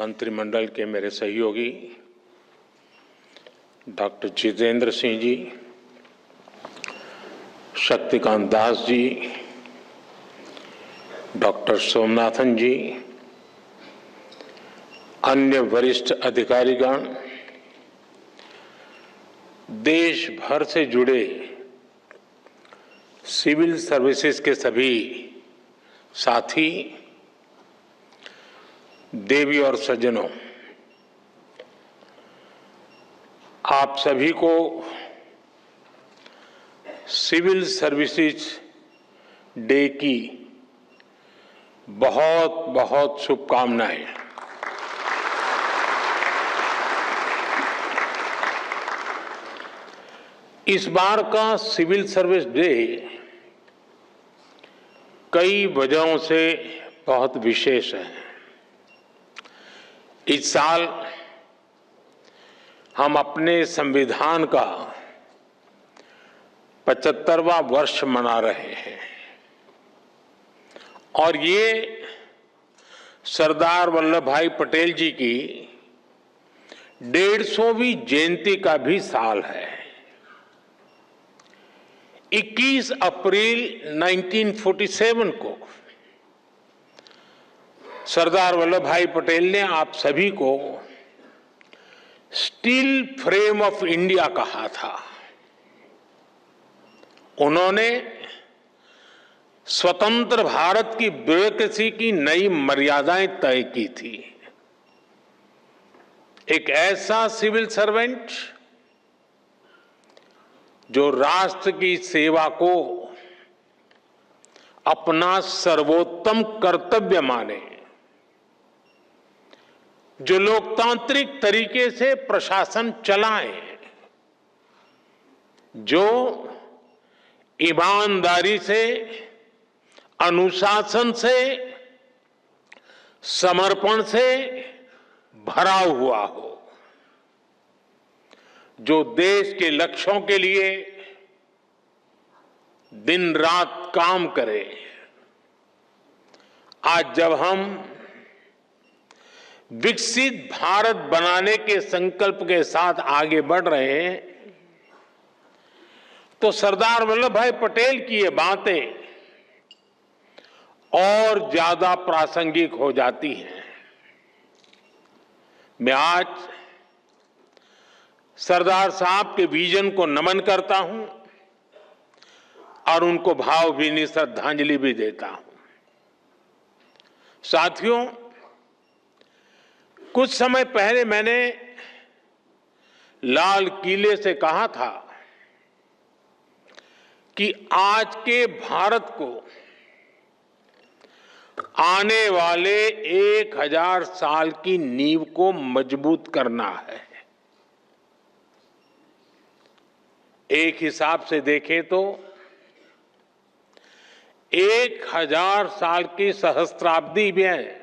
मंत्रिमंडल के मेरे सहयोगी डॉक्टर जितेंद्र सिंह जी, शक्तिकांत दास जी, डॉक्टर सोमनाथन जी, अन्य वरिष्ठ अधिकारीगण, देश भर से जुड़े सिविल सर्विसेज के सभी साथी, देवी और सज्जनों, आप सभी को सिविल सर्विसेज डे की बहुत बहुत शुभकामनाएं। इस बार का सिविल सर्विस डे कई वजहों से बहुत विशेष है। इस साल हम अपने संविधान का 75वां वर्ष मना रहे हैं और ये सरदार वल्लभ भाई पटेल जी की 150वीं जयंती का भी साल है। 21 अप्रैल 1947 को सरदार वल्लभ भाई पटेल ने आप सभी को स्टील फ्रेम ऑफ इंडिया कहा था। उन्होंने स्वतंत्र भारत की ब्यूरोक्रेसी की नई मर्यादाएं तय की थी। एक ऐसा सिविल सर्वेंट जो राष्ट्र की सेवा को अपना सर्वोत्तम कर्तव्य माने, जो लोकतांत्रिक तरीके से प्रशासन चलाए, जो ईमानदारी से, अनुशासन से, समर्पण से भरा हुआ हो, जो देश के लक्ष्यों के लिए दिन रात काम करे। आज जब हम विकसित भारत बनाने के संकल्प के साथ आगे बढ़ रहे हैं, तो सरदार वल्लभ भाई पटेल की ये बातें और ज्यादा प्रासंगिक हो जाती हैं। मैं आज सरदार साहब के विजन को नमन करता हूं और उनको भावभीनी श्रद्धांजलि भी देता हूं। साथियों, कुछ समय पहले मैंने लाल किले से कहा था कि आज के भारत को आने वाले 1000 साल की नींव को मजबूत करना है। एक हिसाब से देखें तो 1000 साल की सहस्त्राब्दी में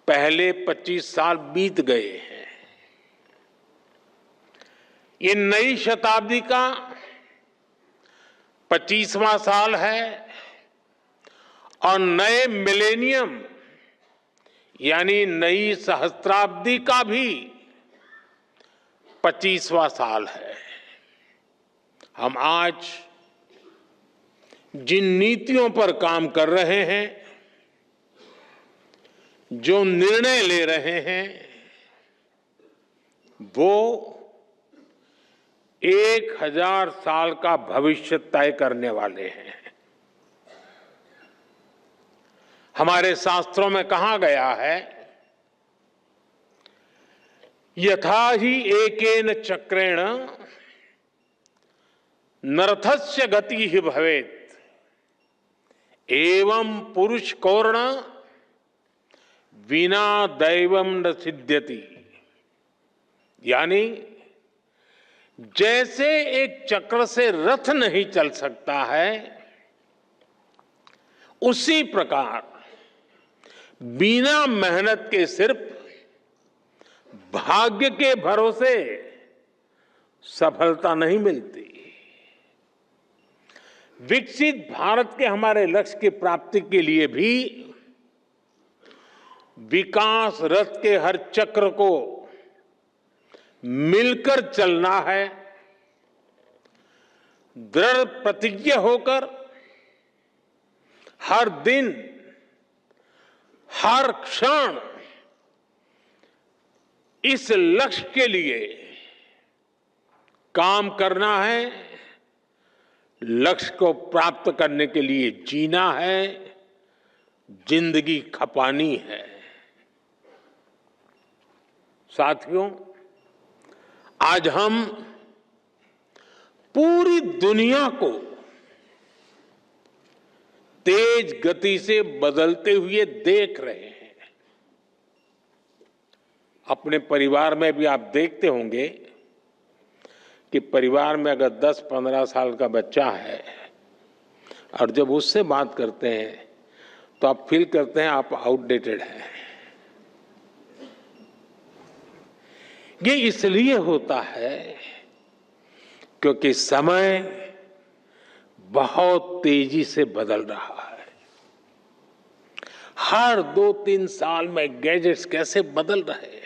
पहले 25 साल बीत गए हैं। ये नई शताब्दी का 25वां साल है और नए मिलेनियम यानी नई सहस्त्राब्दी का भी 25वां साल है। हम आज जिन नीतियों पर काम कर रहे हैं, जो निर्णय ले रहे हैं, वो 1000 साल का भविष्य तय करने वाले हैं। हमारे शास्त्रों में कहा गया है, यथा ही एकेन चक्रेण नरथस्य गति ही भवेत् एवं पुरुष कौर्ण बिना दैवम न सिद्ध्यति। यानी जैसे एक चक्र से रथ नहीं चल सकता है, उसी प्रकार बिना मेहनत के सिर्फ भाग्य के भरोसे सफलता नहीं मिलती। विकसित भारत के हमारे लक्ष्य की प्राप्ति के लिए भी विकास रथ के हर चक्र को मिलकर चलना है, दृढ़ प्रतिज्ञ होकर हर दिन, हर क्षण इस लक्ष्य के लिए काम करना है, लक्ष्य को प्राप्त करने के लिए जीना है, जिंदगी खपानी है। साथियों, आज हम पूरी दुनिया को तेज गति से बदलते हुए देख रहे हैं। अपने परिवार में भी आप देखते होंगे कि परिवार में अगर 10-15 साल का बच्चा है और जब उससे बात करते हैं तो आप फील करते हैं आप आउटडेटेड हैं। ये इसलिए होता है क्योंकि समय बहुत तेजी से बदल रहा है। हर 2-3 साल में गैजेट्स कैसे बदल रहे हैं,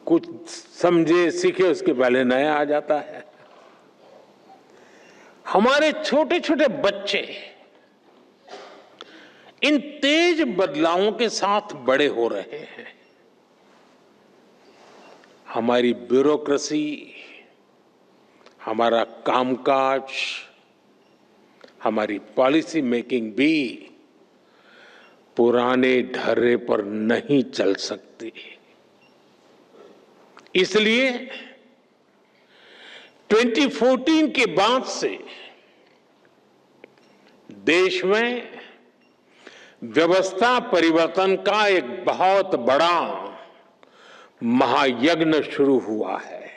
कुछ समझे सीखे उसके पहले नया आ जाता है। हमारे छोटे छोटे बच्चे इन तेज बदलावों के साथ बड़े हो रहे हैं। हमारी ब्यूरोक्रेसी, हमारा कामकाज, हमारी पॉलिसी मेकिंग भी पुराने ढर्रे पर नहीं चल सकती। इसलिए 2014 के बाद से देश में व्यवस्था परिवर्तन का एक बहुत बड़ा महायज्ञ शुरू हुआ है।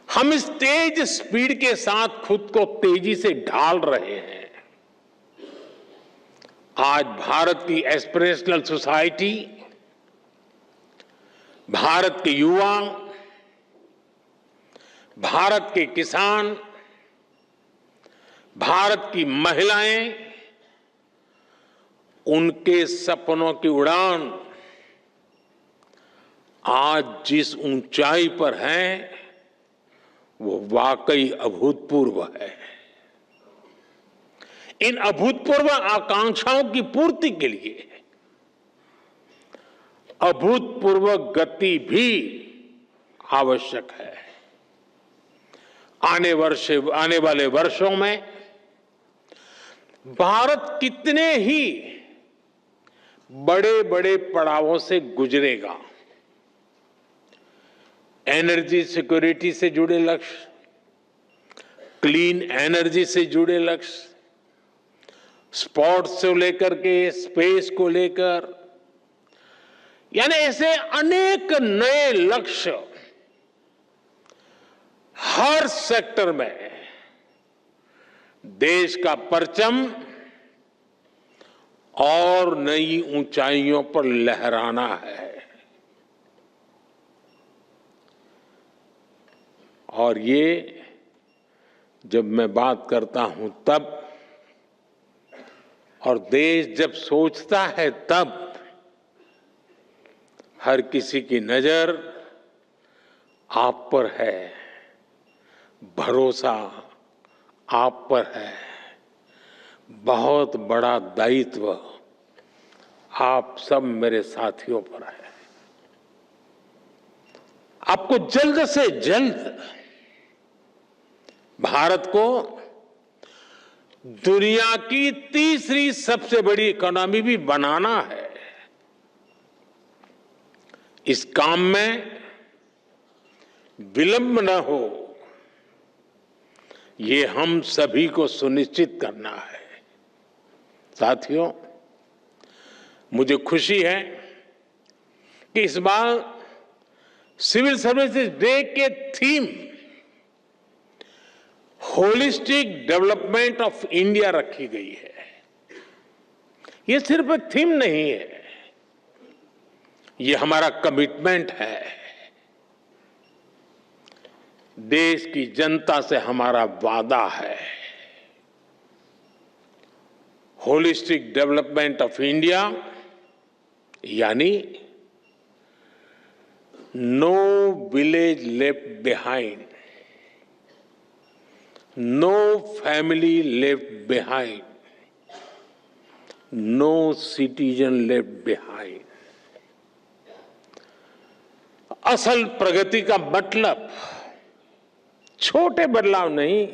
हम इस तेज स्पीड के साथ खुद को तेजी से ढाल रहे हैं। आज भारत की एस्पिरेशनल सोसाइटी, भारत के युवा, भारत के किसान, भारत की महिलाएं, उनके सपनों की उड़ान आज जिस ऊंचाई पर है वो वाकई अभूतपूर्व है। इन अभूतपूर्व आकांक्षाओं की पूर्ति के लिए अभूतपूर्व गति भी आवश्यक है। आने वाले वर्षों में भारत कितने ही बड़े बड़े पड़ावों से गुजरेगा। एनर्जी सिक्योरिटी से जुड़े लक्ष्य, क्लीन एनर्जी से जुड़े लक्ष्य, स्पोर्ट्स से लेकर के स्पेस को लेकर, यानी ऐसे अनेक नए लक्ष्य हर सेक्टर में देश का परचम और नई ऊंचाइयों पर लहराना है। और ये जब मैं बात करता हूं तब, और देश जब सोचता है तब, हर किसी की नजर आप पर है, भरोसा आप पर है, बहुत बड़ा दायित्व आप सब मेरे साथियों पर है। आपको जल्द से जल्द भारत को दुनिया की तीसरी सबसे बड़ी इकोनॉमी भी बनाना है। इस काम में विलंब न हो, ये हम सभी को सुनिश्चित करना है। साथियों, मुझे खुशी है कि इस बार सिविल सर्विसेज डे के theme holistic development of India रखी गई है। ये सिर्फ एक थीम नहीं है, ये हमारा कमिटमेंट है। देश की जनता से हमारा वादा है। होलिस्टिक डेवलपमेंट ऑफ इंडिया, यानी no village left behind, no family left behind, no citizen left behind. असल प्रगति का मतलब छोटे बदलाव नहीं,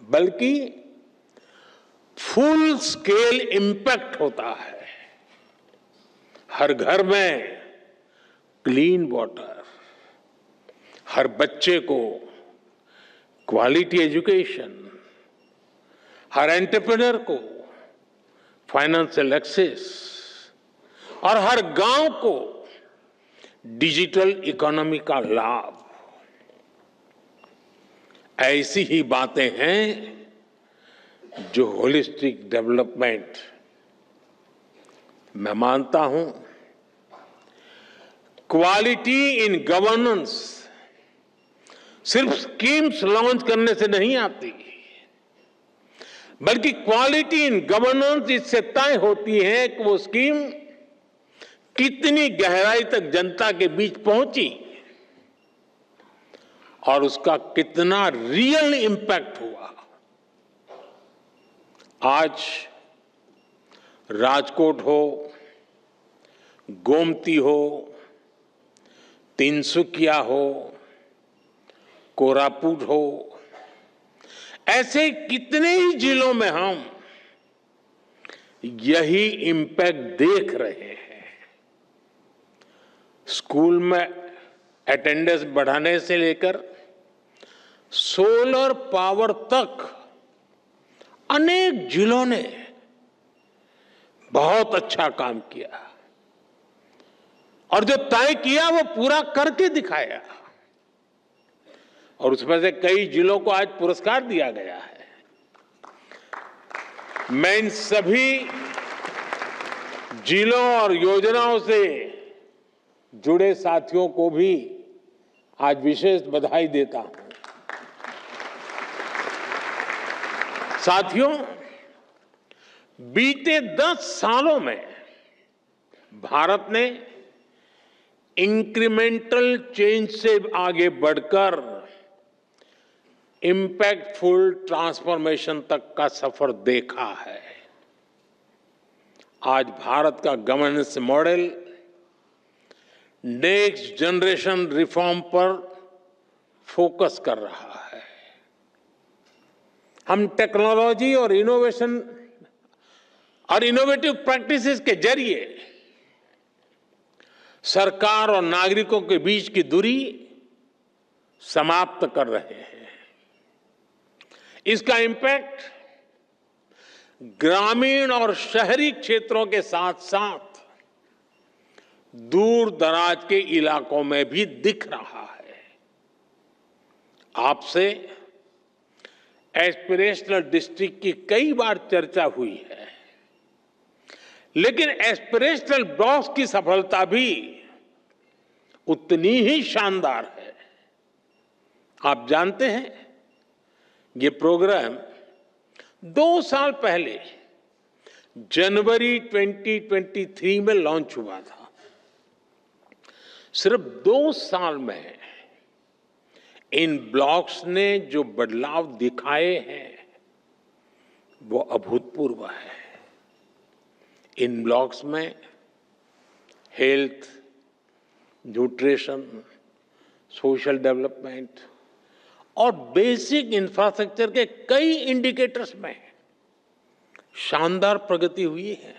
बल्कि फुल स्केल इंपैक्ट होता है। हर घर में क्लीन वाटर, हर बच्चे को क्वालिटी एजुकेशन, हर एंटरप्रेन्योर को फाइनेंशियल एक्सेस और हर गांव को डिजिटल इकोनॉमी का लाभ। ऐसी ही बातें हैं जो होलिस्टिक डेवलपमेंट, मैं मानता हूं, क्वालिटी इन गवर्नेंस सिर्फ स्कीम्स लॉन्च करने से नहीं आती, बल्कि क्वालिटी इन गवर्नेंस इससे तय होती है कि वो स्कीम कितनी गहराई तक जनता के बीच पहुंची और उसका कितना रियल इंपैक्ट हुआ। आज राजकोट हो, गोमती हो, तिनसुकिया हो, कोरापुट हो, ऐसे कितने ही जिलों में हम यही इंपैक्ट देख रहे हैं। स्कूल में अटेंडेंस बढ़ाने से लेकर सोलर पावर तक अनेक जिलों ने बहुत अच्छा काम किया और जो तय किया वो पूरा करके दिखाया, और उसमें से कई जिलों को आज पुरस्कार दिया गया है। मैं इन सभी जिलों और योजनाओं से जुड़े साथियों को भी आज विशेष बधाई देता हूं। साथियों, बीते 10 सालों में भारत ने इंक्रीमेंटल चेंज से आगे बढ़कर इंपैक्टफुल ट्रांसफॉर्मेशन तक का सफर देखा है। आज भारत का governance model next generation reform पर फोकस कर रहा है। हम टेक्नोलॉजी और इनोवेशन और इनोवेटिव प्रैक्टिसेस के जरिए सरकार और नागरिकों के बीच की दूरी समाप्त कर रहे हैं। इसका इंपैक्ट ग्रामीण और शहरी क्षेत्रों के साथ साथ दूर दराज के इलाकों में भी दिख रहा है। आपसे एस्पिरेशनल डिस्ट्रिक्ट की कई बार चर्चा हुई है, लेकिन एस्पिरेशनल ब्लॉक्स की सफलता भी उतनी ही शानदार है। आप जानते हैं, ये प्रोग्राम 2 साल पहले जनवरी 2023 में लॉन्च हुआ था। सिर्फ 2 साल में इन ब्लॉक्स ने जो बदलाव दिखाए हैं वो अभूतपूर्व है। इन ब्लॉक्स में हेल्थ, न्यूट्रिशन, सोशल डेवलपमेंट और बेसिक इंफ्रास्ट्रक्चर के कई इंडिकेटर्स में शानदार प्रगति हुई है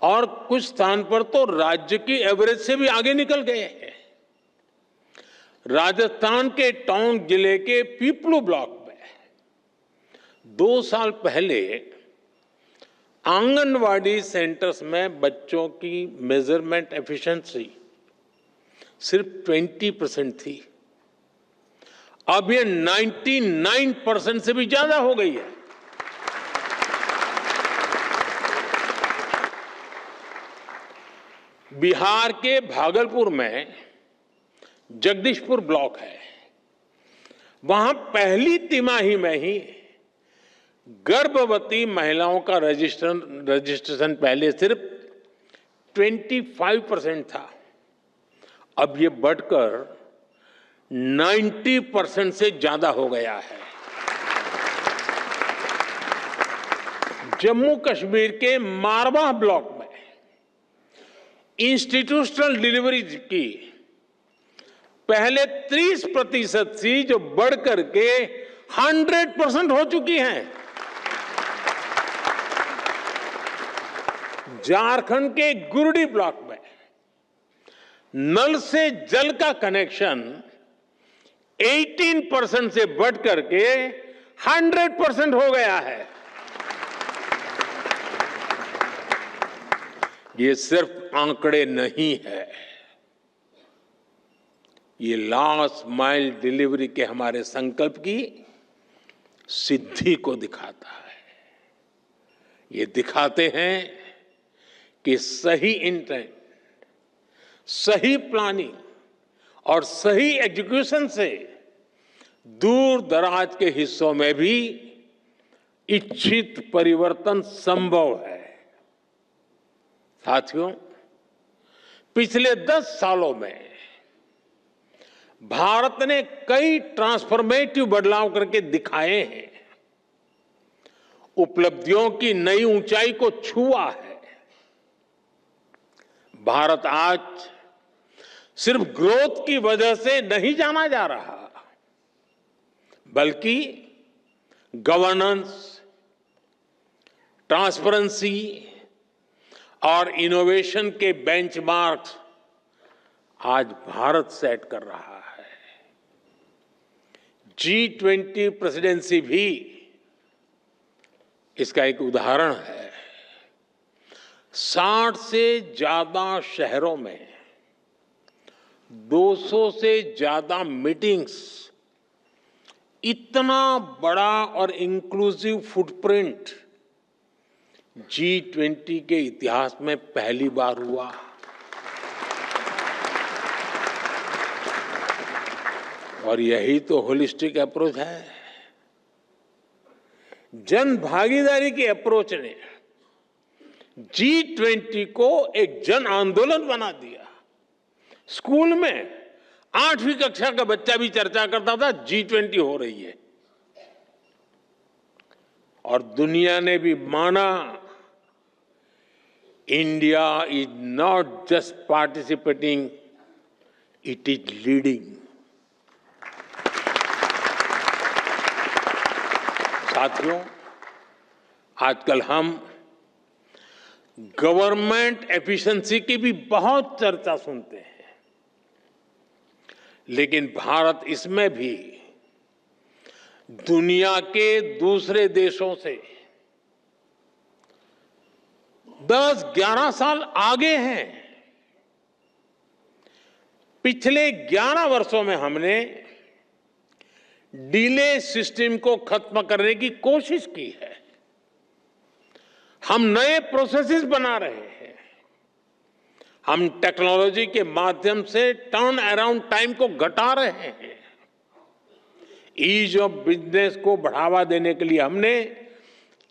और कुछ स्थान पर तो राज्य की एवरेज से भी आगे निकल गए हैं। राजस्थान के टोंक जिले के पीपलू ब्लॉक में 2 साल पहले आंगनवाड़ी सेंटर्स में बच्चों की मेजरमेंट एफिशिएंसी सिर्फ 20% थी। अब ये 99% से भी ज्यादा हो गई है। बिहार के भागलपुर में जगदीशपुर ब्लॉक है। वहां पहली तिमाही में ही गर्भवती महिलाओं का रजिस्ट्रेशन पहले सिर्फ 25% था, अब ये बढ़कर 90% से ज्यादा हो गया है। जम्मू कश्मीर के मारवाह ब्लॉक में इंस्टीट्यूशनल डिलीवरी की पहले 30% थी, जो बढ़कर के 100% हो चुकी हैं। झारखंड के गुरडी ब्लॉक में नल से जल का कनेक्शन 18% से बढ़कर के 100% हो गया है। ये सिर्फ आंकड़े नहीं है, ये लास्ट माइल डिलीवरी के हमारे संकल्प की सिद्धि को दिखाता है। ये दिखाते हैं कि सही इंटेंट, सही प्लानिंग और सही एग्जीक्यूशन से दूर दराज के हिस्सों में भी इच्छित परिवर्तन संभव है। साथियों, पिछले 10 सालों में भारत ने कई ट्रांसफॉर्मेटिव बदलाव करके दिखाए हैं, उपलब्धियों की नई ऊंचाई को छुआ है। भारत आज सिर्फ ग्रोथ की वजह से नहीं जाना जा रहा, बल्कि गवर्नेंस, ट्रांसपेरेंसी और इनोवेशन के बेंचमार्क्स आज भारत सेट कर रहा है। G20 प्रेसिडेंसी भी इसका एक उदाहरण है। 60 से ज्यादा शहरों में 200 से ज्यादा मीटिंग्स, इतना बड़ा और इंक्लूसिव फुटप्रिंट G20 के इतिहास में पहली बार हुआ। और यही तो होलिस्टिक अप्रोच है। जन भागीदारी की अप्रोच ने G20 को एक जन आंदोलन बना दिया। स्कूल में 8वीं कक्षा का बच्चा भी चर्चा करता था G20 हो रही है, और दुनिया ने भी माना India is not just participating, it is leading. साथियों, आजकल हम गवर्नमेंट एफिशिएंसी की भी बहुत चर्चा सुनते हैं, लेकिन भारत इसमें भी दुनिया के दूसरे देशों से 10-11 साल आगे हैं। पिछले 11 वर्षों में हमने डिले सिस्टम को खत्म करने की कोशिश की है। हम नए प्रोसेसेस बना रहे हैं। हम टेक्नोलॉजी के माध्यम से टर्न अराउंड टाइम को घटा रहे हैं। ईज ऑफ बिजनेस को बढ़ावा देने के लिए हमने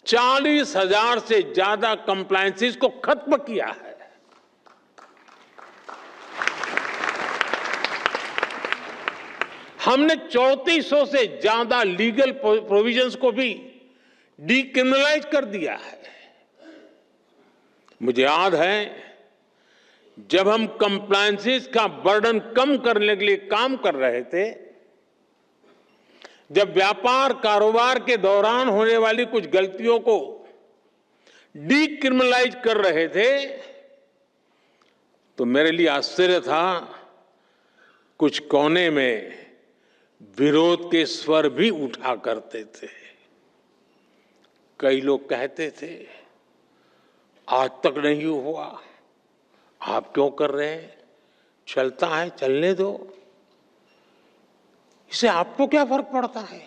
40,000 से ज्यादा कंप्लायंसेस को खत्म किया है। हमने 3400 से ज्यादा लीगल प्रोविजंस को भी डीक्रिमिनलाइज कर दिया है। मुझे याद है, जब हम कंप्लायंसेस का बर्डन कम करने के लिए काम कर रहे थे, जब व्यापार कारोबार के दौरान होने वाली कुछ गलतियों को डीक्रिमिनलाइज कर रहे थे, तो मेरे लिए आश्चर्य था, कुछ कोने में विरोध के स्वर भी उठा करते थे। कई लोग कहते थे, आज तक नहीं हुआ, आप क्यों कर रहे हैं, चलता है चलने दो, इससे आपको क्या फर्क पड़ता है,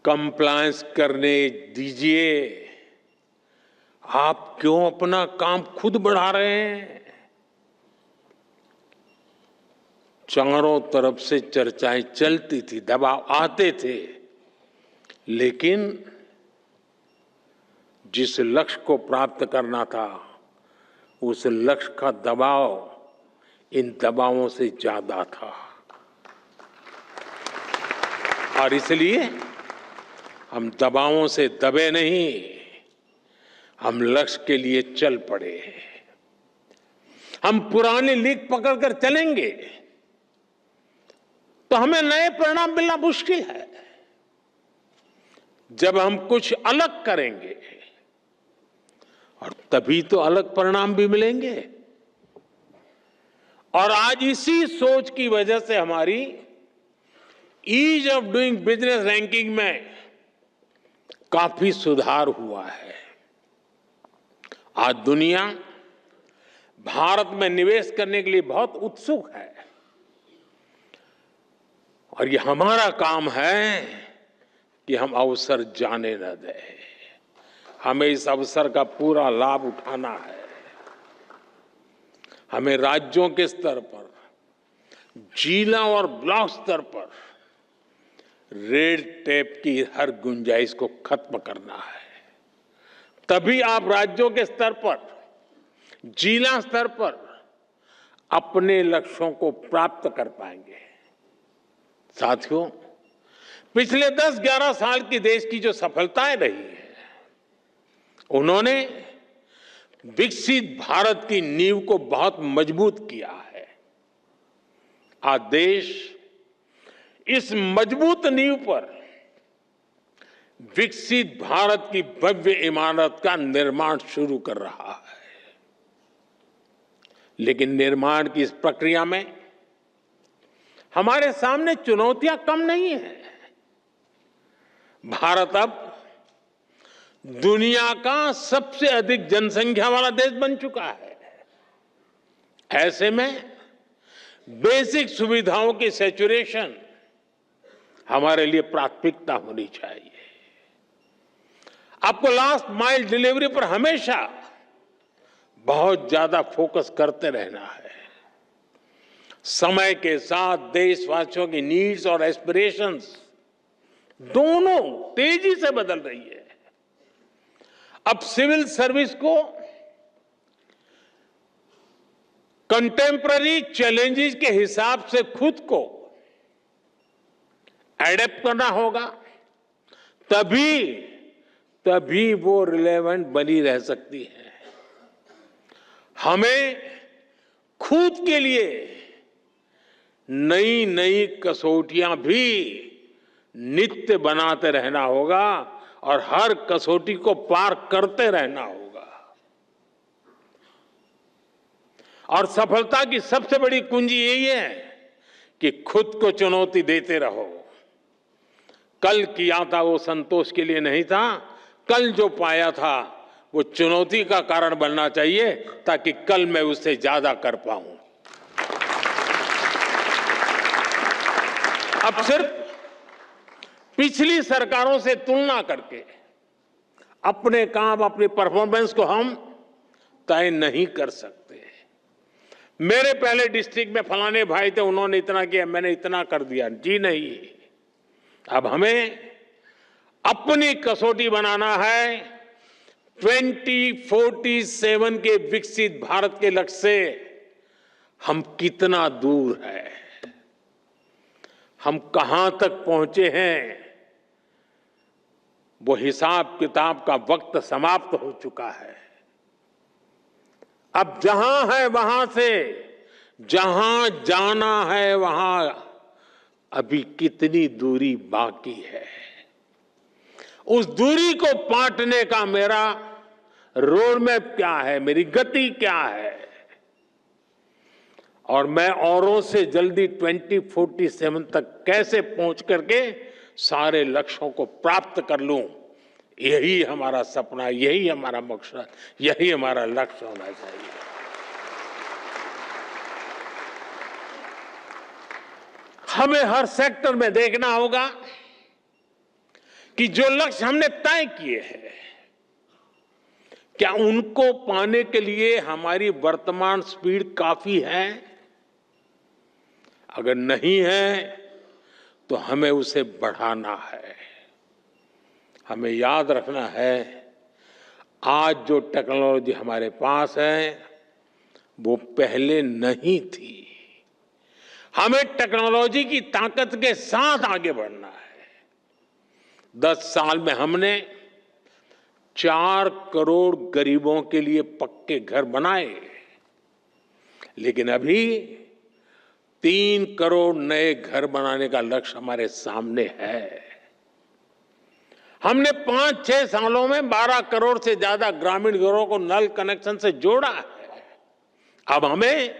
कंप्लायंस करने दीजिए, आप क्यों अपना काम खुद बढ़ा रहे हैं। चारों तरफ से चर्चाएं चलती थी, दबाव आते थे, लेकिन जिस लक्ष्य को प्राप्त करना था, उस लक्ष्य का दबाव इन दबावों से ज्यादा था और इसलिए हम दबावों से दबे नहीं, हम लक्ष्य के लिए चल पड़े। हम पुरानी लीक पकड़कर चलेंगे तो हमें नए परिणाम मिलना मुश्किल है। जब हम कुछ अलग करेंगे और तभी तो अलग परिणाम भी मिलेंगे। और आज इसी सोच की वजह से हमारी ease of doing business ranking में काफी सुधार हुआ है। आज दुनिया भारत में निवेश करने के लिए बहुत उत्सुक है और ये हमारा काम है कि हम अवसर जाने न दें। हमें इस अवसर का पूरा लाभ उठाना है। हमें राज्यों के स्तर पर, जिला और ब्लॉक स्तर पर रेड टेप की हर गुंजाइश को खत्म करना है। तभी आप राज्यों के स्तर पर, जिला स्तर पर अपने लक्ष्यों को प्राप्त कर पाएंगे। साथियों, पिछले 10-11 साल की देश की जो सफलताएं रही हैं, उन्होंने विकसित भारत की नींव को बहुत मजबूत किया है। आज देश इस मजबूत नींव पर विकसित भारत की भव्य इमारत का निर्माण शुरू कर रहा है। लेकिन निर्माण की इस प्रक्रिया में हमारे सामने चुनौतियां कम नहीं है। भारत अब दुनिया का सबसे अधिक जनसंख्या वाला देश बन चुका है। ऐसे में बेसिक सुविधाओं की सैचुरेशन हमारे लिए प्राथमिकता होनी चाहिए। आपको लास्ट माइल डिलीवरी पर हमेशा बहुत ज्यादा फोकस करते रहना है। समय के साथ देशवासियों की नीड्स और एस्पिरेशंस दोनों तेजी से बदल रही है। अब सिविल सर्विस को कंटेम्पररी चैलेंजेस के हिसाब से खुद को एडेप्ट करना होगा, तभी वो रिलेवेंट बनी रह सकती है। हमें खुद के लिए नई नई कसौटियां भी नित्य बनाते रहना होगा और हर कसौटी को पार करते रहना होगा। और सफलता की सबसे बड़ी कुंजी यही है कि खुद को चुनौती देते रहो। कल किया था वो संतोष के लिए नहीं था, कल जो पाया था वो चुनौती का कारण बनना चाहिए ताकि कल मैं उससे ज्यादा कर पाऊं। अब सिर्फ पिछली सरकारों से तुलना करके अपने काम, अपनी परफॉर्मेंस को हम तय नहीं कर सकते। मेरे पहले डिस्ट्रिक्ट में फलाने भाई थे, उन्होंने इतना किया, मैंने इतना कर दिया, जी नहीं। अब हमें अपनी कसौटी बनाना है 2047 के विकसित भारत के लक्ष्य से हम कितना दूर हैं, हम कहां तक पहुंचे हैं। वो हिसाब किताब का वक्त समाप्त हो चुका है। अब जहां है वहां से जहां जाना है वहां अभी कितनी दूरी बाकी है। उस दूरी को पाटने का मेरा रोड मैप क्या है, मेरी गति क्या है, और मैं औरों से जल्दी 2047 तक कैसे पहुंच करके सारे लक्ष्यों को प्राप्त कर लूं, यही हमारा सपना, यही हमारा मकसद, यही हमारा लक्ष्य होना चाहिए। हमें हर सेक्टर में देखना होगा कि जो लक्ष्य हमने तय किए हैं, क्या उनको पाने के लिए हमारी वर्तमान स्पीड काफी है? अगर नहीं है तो हमें उसे बढ़ाना है। हमें याद रखना है, आज जो टेक्नोलॉजी हमारे पास है वो पहले नहीं थी। हमें टेक्नोलॉजी की ताकत के साथ आगे बढ़ना है। 10 साल में हमने 4 करोड़ गरीबों के लिए पक्के घर बनाए, लेकिन अभी 3 करोड़ नए घर बनाने का लक्ष्य हमारे सामने है। हमने 5-6 सालों में 12 करोड़ से ज्यादा ग्रामीण घरों को नल कनेक्शन से जोड़ा है। अब हमें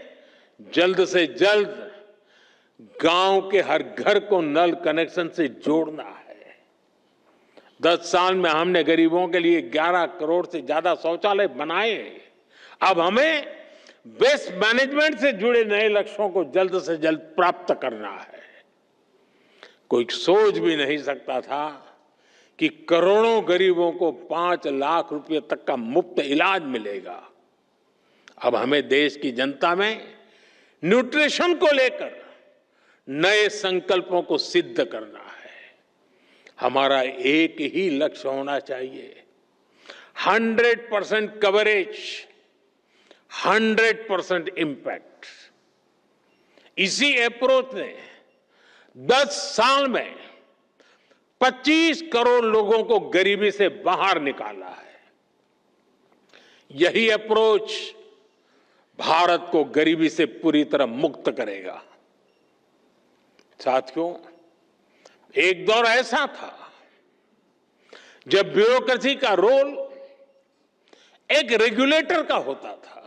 जल्द से जल्द गांव के हर घर को नल कनेक्शन से जोड़ना है। 10 साल में हमने गरीबों के लिए 11 करोड़ से ज्यादा शौचालय बनाए। अब हमें वेस्ट मैनेजमेंट से जुड़े नए लक्ष्यों को जल्द से जल्द प्राप्त करना है। कोई सोच भी नहीं सकता था कि करोड़ों गरीबों को 5 लाख रुपए तक का मुफ्त इलाज मिलेगा। अब हमें देश की जनता में न्यूट्रिशन को लेकर नए संकल्पों को सिद्ध करना है। हमारा एक ही लक्ष्य होना चाहिए, 100% कवरेज, 100% इम्पैक्ट। इसी अप्रोच ने 10 साल में 25 करोड़ लोगों को गरीबी से बाहर निकाला है। यही अप्रोच भारत को गरीबी से पूरी तरह मुक्त करेगा। साथियों, एक दौर ऐसा था जब ब्यूरोक्रेसी का रोल एक रेगुलेटर का होता था,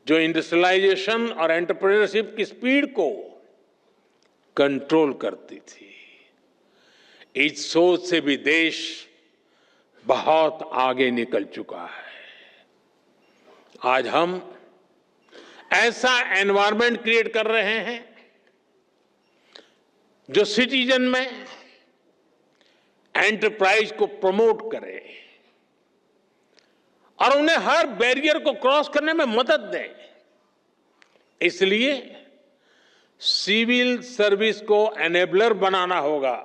जो इंडस्ट्रियलाइजेशन और एंटरप्रेन्योरशिप की स्पीड को कंट्रोल करती थी। इस सोच से भी देश बहुत आगे निकल चुका है। आज हम ऐसा एनवायरनमेंट क्रिएट कर रहे हैं जो सिटीजन में एंटरप्राइज को प्रमोट करे और उन्हें हर बैरियर को क्रॉस करने में मदद दे। इसलिए सिविल सर्विस को एनेबलर बनाना होगा,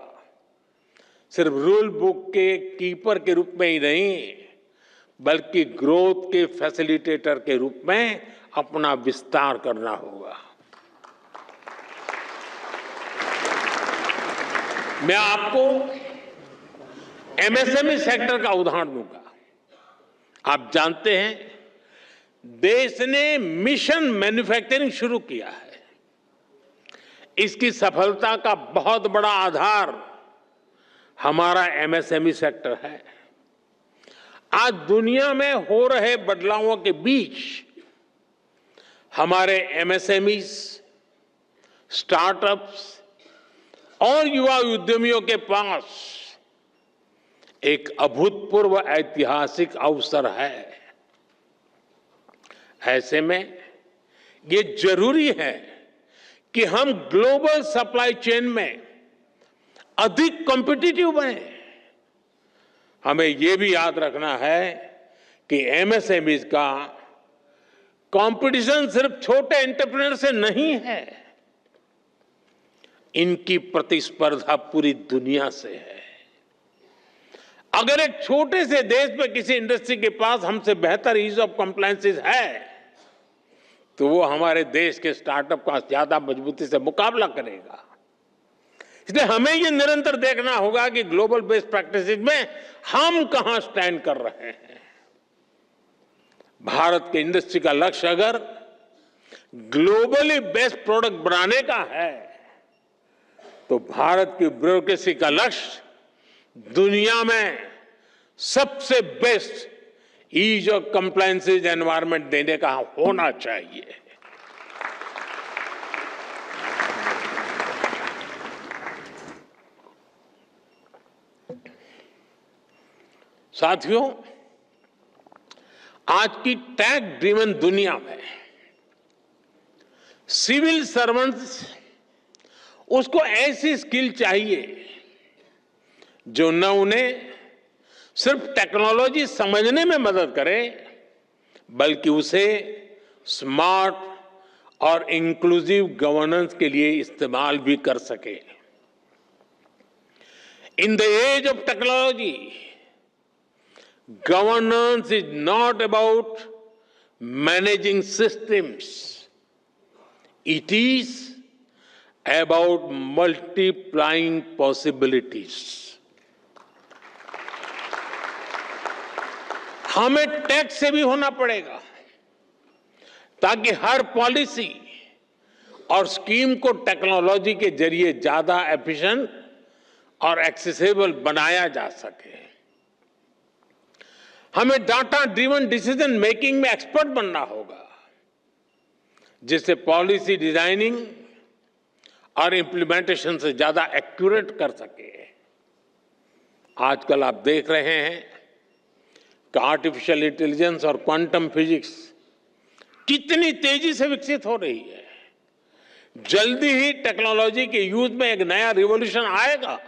सिर्फ रूल बुक के कीपर के रूप में ही नहीं, बल्कि ग्रोथ के फैसिलिटेटर के रूप में अपना विस्तार करना होगा। मैं आपको एमएसएमई सेक्टर का उदाहरण दूंगा। आप जानते हैं, देश ने मिशन मैन्युफैक्चरिंग शुरू किया है। इसकी सफलता का बहुत बड़ा आधार हमारा एमएसएमई सेक्टर है। आज दुनिया में हो रहे बदलावों के बीच हमारे एमएसएमईज, स्टार्टअप्स और युवा उद्यमियों के पास एक अभूतपूर्व ऐतिहासिक अवसर है। ऐसे में ये जरूरी है कि हम ग्लोबल सप्लाई चेन में अधिक कॉम्पिटिटिव बने। हमें यह भी याद रखना है कि एमएसएमईज का कंपटीशन सिर्फ छोटे एंटरप्रेन्योर से नहीं है, इनकी प्रतिस्पर्धा पूरी दुनिया से है। अगर एक छोटे से देश में किसी इंडस्ट्री के पास हमसे बेहतर ईज ऑफ कंप्लायंसेस है, तो वो हमारे देश के स्टार्टअप का ज्यादा मजबूती से मुकाबला करेगा। इसलिए हमें ये निरंतर देखना होगा कि ग्लोबल बेस्ट प्रैक्टिसेस में हम कहां स्टैंड कर रहे हैं। भारत के इंडस्ट्री का लक्ष्य अगर ग्लोबली बेस्ट प्रोडक्ट बनाने का है, तो भारत की ब्यूरोक्रेसी का लक्ष्य दुनिया में सबसे best ease of compliances environment देने का होना चाहिए। साथियों, आज की टैग ड्रिवन दुनिया में सिविल सर्वेंट्स, उसको ऐसी स्किल चाहिए जो न उन्हें सिर्फ टेक्नोलॉजी समझने में मदद करे, बल्कि उसे स्मार्ट और इंक्लूसिव गवर्नेंस के लिए इस्तेमाल भी कर सके। In the age of technology, governance is not about managing systems. It is about multiplying possibilities. हमें टैक्स से भी होना पड़ेगा ताकि हर पॉलिसी और स्कीम को टेक्नोलॉजी के जरिए ज्यादा एफिशिएंट और एक्सेसिबल बनाया जा सके। हमें डाटा ड्रिवन डिसीजन मेकिंग में एक्सपर्ट बनना होगा, जिससे पॉलिसी डिजाइनिंग और इंप्लीमेंटेशन से ज्यादा एक्यूरेट कर सके। आजकल आप देख रहे हैं कि आर्टिफिशियल इंटेलिजेंस और क्वांटम फिजिक्स कितनी तेजी से विकसित हो रही है। जल्दी ही टेक्नोलॉजी के यूज में एक नया रिवॉल्यूशन आएगा।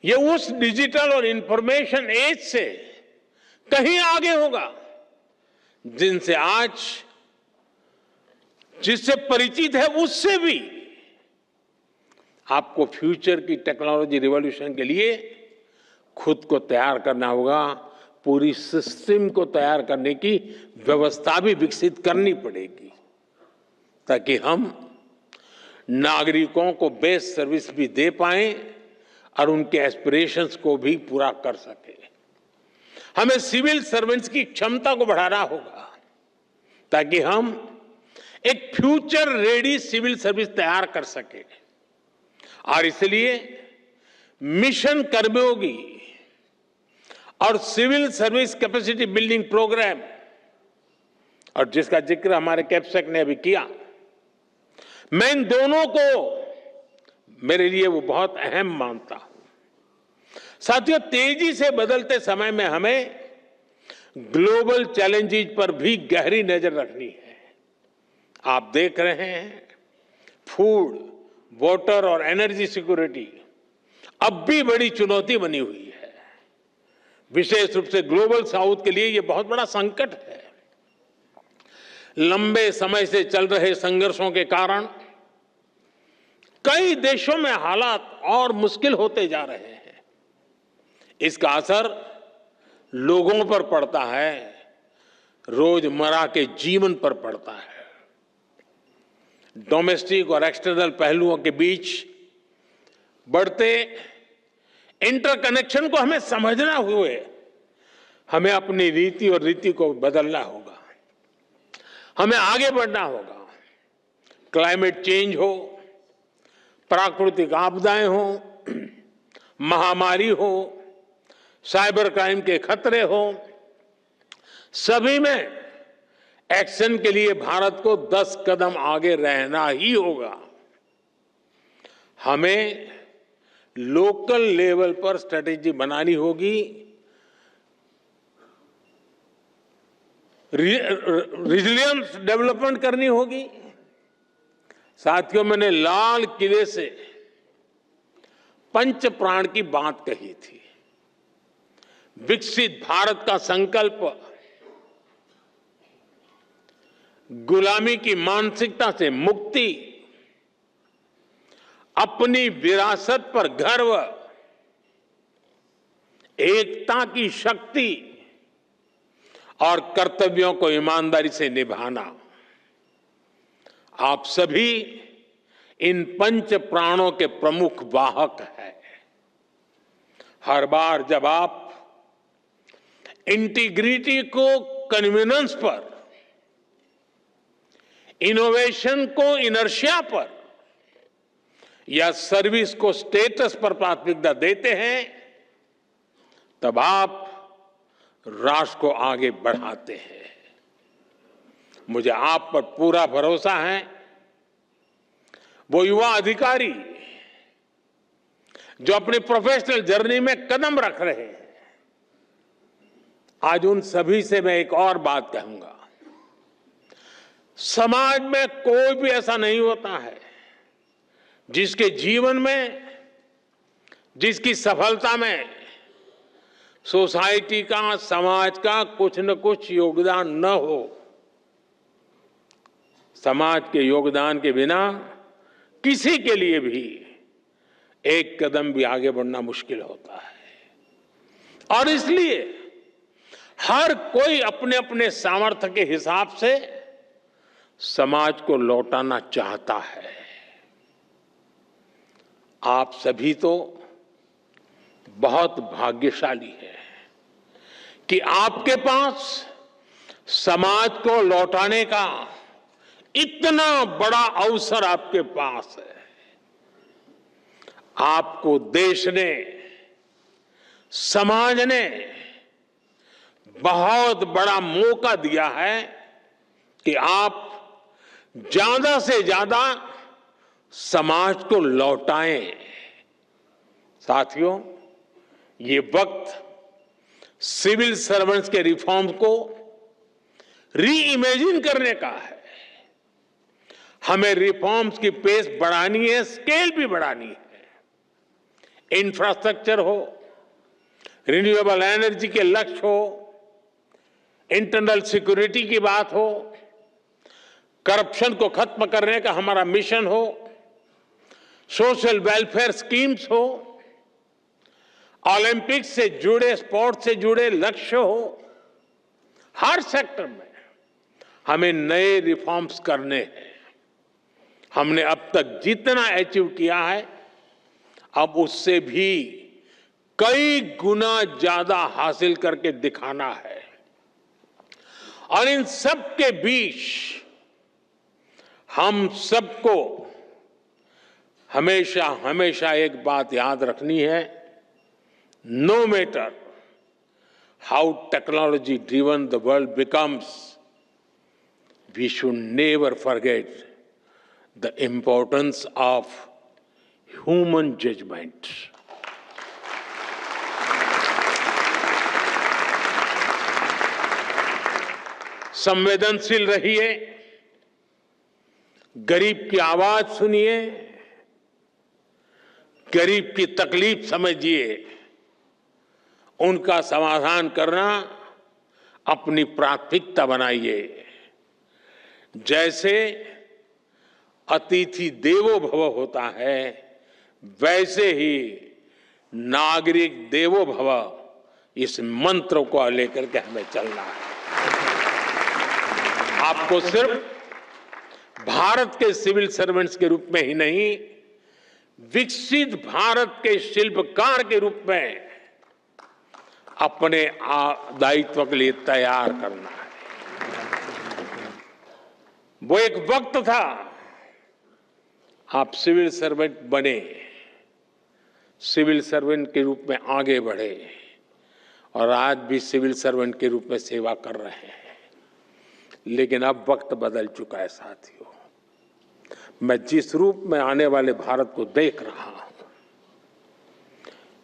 ये उस डिजिटल और इंफॉर्मेशन एज से कहीं आगे होगा जिनसे आज जिससे परिचित है उससे भी आपको फ्यूचर की टेक्नोलॉजी रिवॉल्यूशन के लिए खुद को तैयार करना होगा। पूरी सिस्टम को तैयार करने की व्यवस्था भी विकसित करनी पड़ेगी ताकि हम नागरिकों को बेस्ट सर्विस भी दे पाएं और उनके एस्पिरेशंस को भी पूरा कर सके। हमें सिविल सर्वेंट्स की क्षमता को बढ़ाना होगा ताकि हम एक फ्यूचर रेडी सिविल सर्विस तैयार कर सके। और इसलिए मिशन कर्मयोगी और civil service capacity building programme, और जिसका जिक्र हमारे कैप्सेक ने अभी किया, मैं इन दोनों को मेरे लिए वो बहुत अहम मानता हूं। साथियों, तेजी से बदलते समय में हमें ग्लोबल चैलेंजेस पर भी गहरी नजर रखनी है। आप देख रहे हैं फूड, वाटर और एनर्जी सिक्योरिटी अब भी बड़ी चुनौती बनी हुई है। विशेष रूप से ग्लोबल साउथ के लिए यह बहुत बड़ा संकट है। लंबे समय से चल रहे संघर्षों के कारण कई देशों में हालात और मुश्किल होते जा रहे हैं। इसका असर लोगों पर पड़ता है, रोजमर्रा के जीवन पर पड़ता है। डोमेस्टिक और एक्सटर्नल पहलुओं के बीच बढ़ते इंटरकनेक्शन को हमें समझना हुए हमें अपनी रीति और रीति को बदलना होगा। हमें आगे बढ़ना होगा। क्लाइमेट चेंज हो, प्राकृतिक आपदाएं हो, महामारी हो, साइबर क्राइम के खतरे हो, सभी में एक्शन के लिए भारत को 10 कदम आगे रहना ही होगा। हमें लोकल लेवल पर स्ट्रेटेजी बनानी होगी, रिजिलियंस डेवलपमेंट करनी होगी। साथियों, मैंने लाल किले से पंच प्राण की बात कही थी। विकसित भारत का संकल्प गुलामी की मानसिकता से मुक्ति, अपनी विरासत पर गर्व, एकता की शक्ति और कर्तव्यों को ईमानदारी से निभाना। आप सभी इन पंच प्राणों के प्रमुख वाहक हैं। हर बार जब आप इंटीग्रिटी को कन्वीनियंस पर, इनोवेशन को इनर्शिया पर या सर्विस को स्टेटस पर प्राथमिकता देते हैं, तब आप राष्ट्र को आगे बढ़ाते हैं। मुझे आप पर पूरा भरोसा है। वो युवा अधिकारी जो अपनी प्रोफेशनल जर्नी में कदम रख रहे हैं, आज उन सभी से मैं एक और बात कहूंगा। समाज में कोई भी ऐसा नहीं होता है जिसके जीवन में, जिसकी सफलता में सोसाइटी का, समाज का कुछ न कुछ योगदान न हो। समाज के योगदान के बिना किसी के लिए भी एक कदम भी आगे बढ़ना मुश्किल होता है। और इसलिए हर कोई अपने अपने सामर्थ्य के हिसाब से समाज को लौटाना चाहता है। आप सभी तो बहुत भाग्यशाली हैं कि आपके पास समाज को लौटाने का इतना बड़ा अवसर आपके पास है। आपको देश ने, समाज ने बहुत बड़ा मौका दिया है कि आप ज्यादा से ज्यादा समाज को लौटाएं। साथियों, ये वक्त सिविल सर्वेंट्स के रिफॉर्म्स को री इमेजिन करने का है। हमें रिफॉर्म्स की पेस बढ़ानी है, स्केल भी बढ़ानी है। इंफ्रास्ट्रक्चर हो, रिन्यूएबल एनर्जी के लक्ष्य हो, इंटरनल सिक्योरिटी की बात हो, करप्शन को खत्म करने का हमारा मिशन हो, सोशल वेलफेयर स्कीम्स हो, ओलंपिक्स से जुड़े, स्पोर्ट्स से जुड़े लक्ष्य हो, हर सेक्टर में हमें नए रिफॉर्म्स करने हैं। हमने अब तक जितना अचीव किया है, अब उससे भी कई गुना ज्यादा हासिल करके दिखाना है। और इन सब के बीच हम सबको हमेशा हमेशा एक बात याद रखनी है, no matter how technology driven the world becomes, we should never forget the importance of human judgment. संवेदनशील रहिए, गरीब की आवाज सुनिए, गरीब की तकलीफ समझिए, उनका समाधान करना अपनी प्राथमिकता बनाइए। जैसे अतिथि देवो भव होता है, वैसे ही नागरिक देवो भव, इस मंत्र को लेकर के हमें चलना है। आपको सिर्फ भारत के सिविल सर्वेंट्स के रूप में ही नहीं, विकसित भारत के शिल्पकार के रूप में अपने दायित्व के लिए तैयार करना है। वो एक वक्त था, आप सिविल सर्वेंट बने, सिविल सर्वेंट के रूप में आगे बढ़े और आज भी सिविल सर्वेंट के रूप में सेवा कर रहे हैं। लेकिन अब वक्त बदल चुका है साथियों। मैं जिस रूप में आने वाले भारत को देख रहा हूं,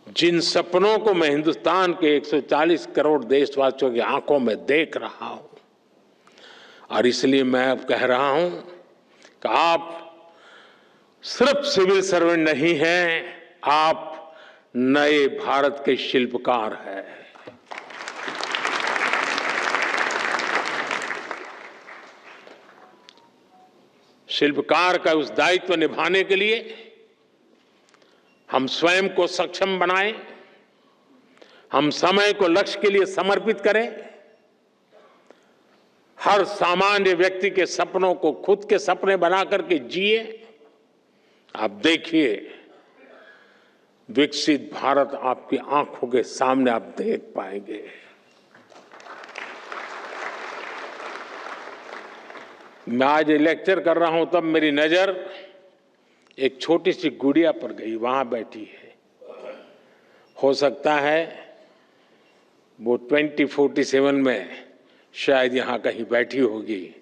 जिन सपनों को मैं हिंदुस्तान के 140 करोड़ देशवासियों की आंखों में देख रहा हूं, और इसलिए मैं अब कह रहा हूं कि आप सिर्फ सिविल सर्वेंट नहीं हैं, आप नए भारत के शिल्पकार हैं। शिल्पकार का उस दायित्व निभाने के लिए हम स्वयं को सक्षम बनाएं, हम समय को लक्ष्य के लिए समर्पित करें, हर सामान्य व्यक्ति के सपनों को खुद के सपने बना करके जिए। आप देखिए, विकसित भारत आपकी आंखों के सामने आप देख पाएंगे। मैं आज लेक्चर कर रहा हूं, तब मेरी नजर एक छोटी सी गुड़िया पर गई, वहां बैठी है। हो सकता है वो 2047 में शायद यहां कहीं बैठी होगी।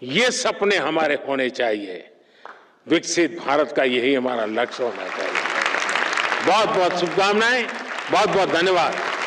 ये सपने हमारे होने चाहिए, विकसित भारत का यही हमारा लक्ष्य होना चाहिए। बहुत बहुत शुभकामनाएं, बहुत बहुत धन्यवाद।